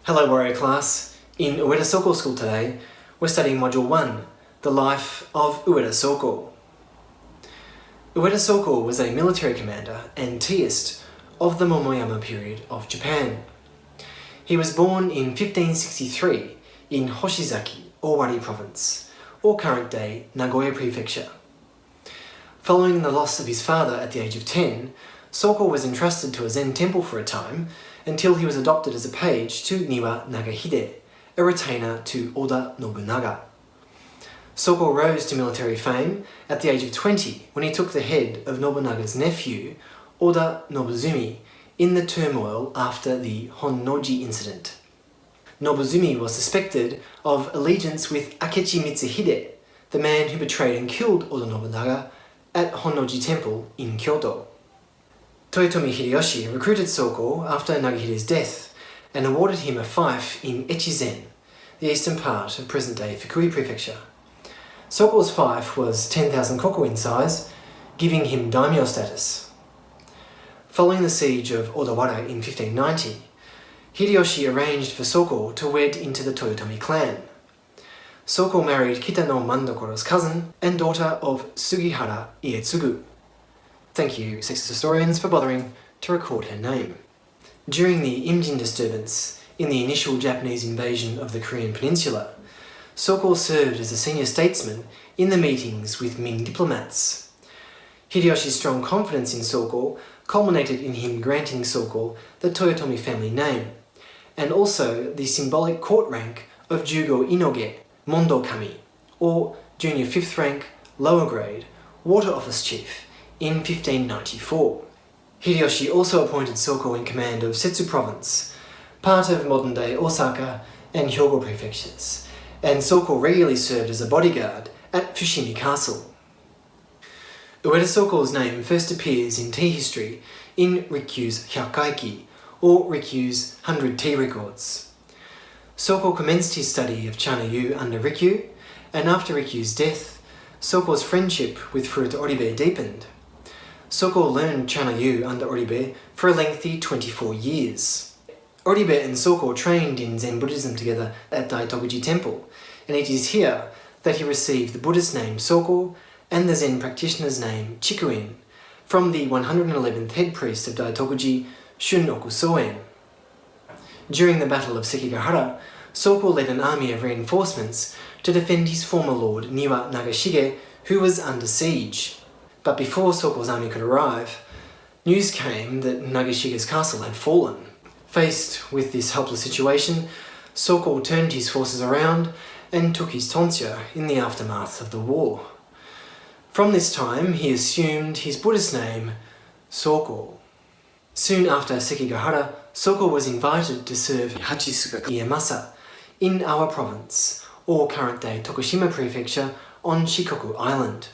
Hello warrior class, in Ueda Sōko School today, we're studying Module 1, The Life of Ueda Sōko. Ueda Sōko was a military commander and teist of the Momoyama period of Japan. He was born in 1563 in Hoshizaki, Owari Province, or current-day Nagoya Prefecture. Following the loss of his father at the age of 10, Sōko was entrusted to a Zen temple for a time until he was adopted as a page to Niwa Nagahide, a retainer to Oba Nobunaga. Sōko rose to military fame at the age of 20 when he took the head of Nobunaga's nephew, Oda Nobuzumi, in the turmoil after the Honnō-ji Incident. Nobuzumi was suspected of allegiance with Akechi Mitsuhide, the man who betrayed and killed Oda Nobunaga at Honnō-ji Temple in Kyoto. Toyotomi Hideyoshi recruited Sōko after Nagahide's death and awarded him a fief in Echizen, the eastern part of present-day Fukui Prefecture. Sōko's fief was 10,000 koku in size, giving him daimyo status. Following the siege of Odawara in 1590, Hideyoshi arranged for Sōko to wed into the Toyotomi clan. Sōko married Kitano Mandokoro's cousin and daughter of Sekigahara Ieyasu. Thank you, sexist historians, for bothering to record her name. During the Imjin disturbance in the initial Japanese invasion of the Korean peninsula, Sōko served as a senior statesman in the meetings with Ming diplomats. Hideyoshi's strong confidence in Sōko culminated in him granting Sōko the Toyotomi family name, and also the symbolic court rank of Jugo Inoge, Mondo Kami, or junior 5th rank, lower grade, water office chief, in 1594. Hideyoshi also appointed Sōko in command of Setsu Province, part of modern-day Osaka and Hyogo prefectures, and Sōko regularly served as a bodyguard at Fushimi Castle. Ueda Sōko's name first appears in tea history in Rikkyu's Hyakkaiki, or Rikkyu's 100 tea records. Sōko commenced his study of Chana-yu under Rikkyu, and after Rikkyu's death, Sōko's friendship with Furuta Oribe deepened. Sōko learned Chana-yu under Oribe for a lengthy 24 years. Oribe and Sōko trained in Zen Buddhism together at Daitokuji Temple, and it is here that he received the Buddhist name Sōko and the Zen practitioner's name Chikuen from the 111th head priest of Daitokuji, Shun-oku Sōen. During the Battle of Sekigahara, Sōko led an army of reinforcements to defend his former lord Niwa Nagashige, who was under siege. But before Sōko's army could arrive, news came that Nagashige's castle had fallen. Faced with this helpless situation, Sōko turned his forces around and took his tonsure in the aftermath of the war. From this time, he assumed his Buddhist name, Sōko. Soon after Sekigahara, Sōko was invited to serve Hachisuka Ieyasu in Awa Province, or current-day Tokushima Prefecture, on Shikoku Island.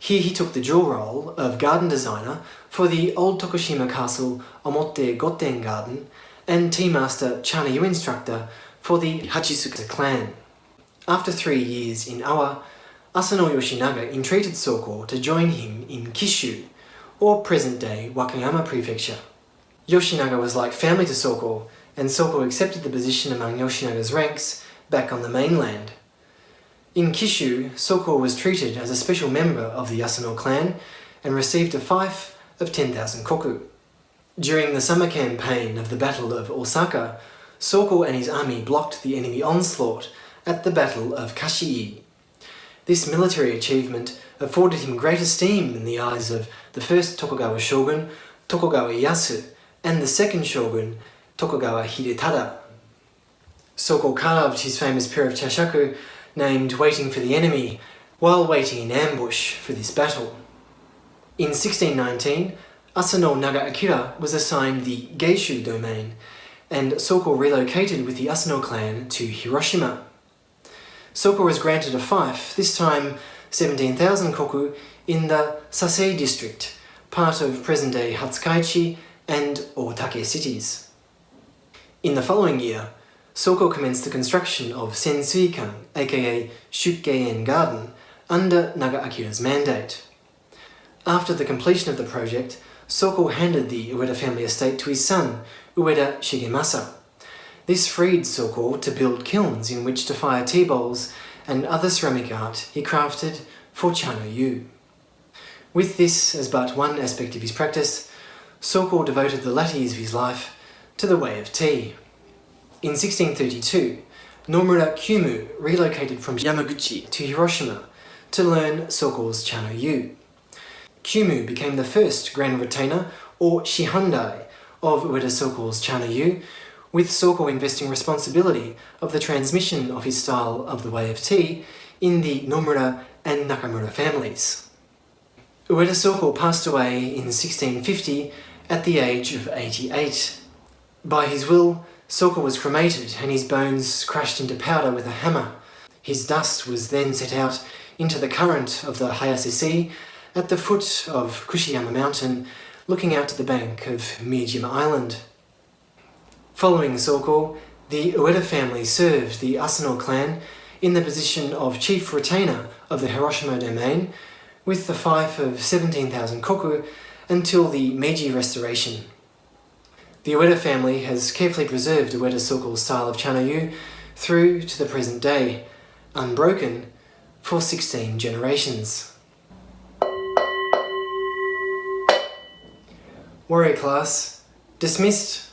Here he took the dual role of garden designer for the old Tokushima Castle Omote Goten Garden and tea master Chana-yu instructor for the Hachisuka clan. After 3 years in Awa, Asano Yoshinaga entreated Sōko to join him in Kishū, or present-day Wakayama Prefecture. Yoshinaga was like family to Sōko, and Sōko accepted the position among Yoshinaga's ranks back on the mainland. In Kishū, Sōko was treated as a special member of the Asano clan and received a fief of 10,000 koku. During the summer campaign of the Battle of Osaka, Sōko and his army blocked the enemy onslaught at the Battle of Kashii. This military achievement afforded him great esteem in the eyes of the first Tokugawa shogun, Tokugawa Ieyasu, and the second shogun, Tokugawa Hidetada. Sōko carved his famous pair of chashaku named Waiting for the Enemy, while waiting in ambush for this battle. In 1619, Asano Nagaakira was assigned the Geishu domain, and Sōko relocated with the Asano clan to Hiroshima. Sōko was granted a fief, this time 17,000 koku, in the Sasei district, part of present-day Hatsukaichi and Otake cities. In the following year, Sōko commenced the construction of Sensuikan, aka Shukkei-en Garden, under Nagaakira's mandate. After the completion of the project, Sōko handed the Ueda family estate to his son, Ueda Shigemasa. This freed Sōko to build kilns in which to fire tea bowls and other ceramic art he crafted for Chano-yu. With this as but one aspect of his practice, Sōko devoted the latter years of his life to the way of tea. In 1632, Nomura Kyūmu relocated from Yamaguchi to Hiroshima to learn Sōko's Chano-yu. Kyūmu became the first Grand Retainer, or Shihondai, of Ueda Sōko's Chano-yu, with Sōko investing responsibility of the transmission of his style of the way of tea in the Nomura and Nakamura families. Ueda Sōko passed away in 1650 at the age of 88. By his will, Sōko was cremated and his bones crushed into powder with a hammer. His dust was then set out into the current of the Hayase Sea at the foot of Kushiyama Mountain, looking out to the bank of Miyajima Island. Following Sōko, the Ueda family served the Asano clan in the position of chief retainer of the Hiroshima domain, with the fief of 17,000 koku until the Meiji Restoration. The Ueda family has carefully preserved Ueda Sōko's style of Chano-yu through to the present day, unbroken for 16 generations. Warrior class, dismissed.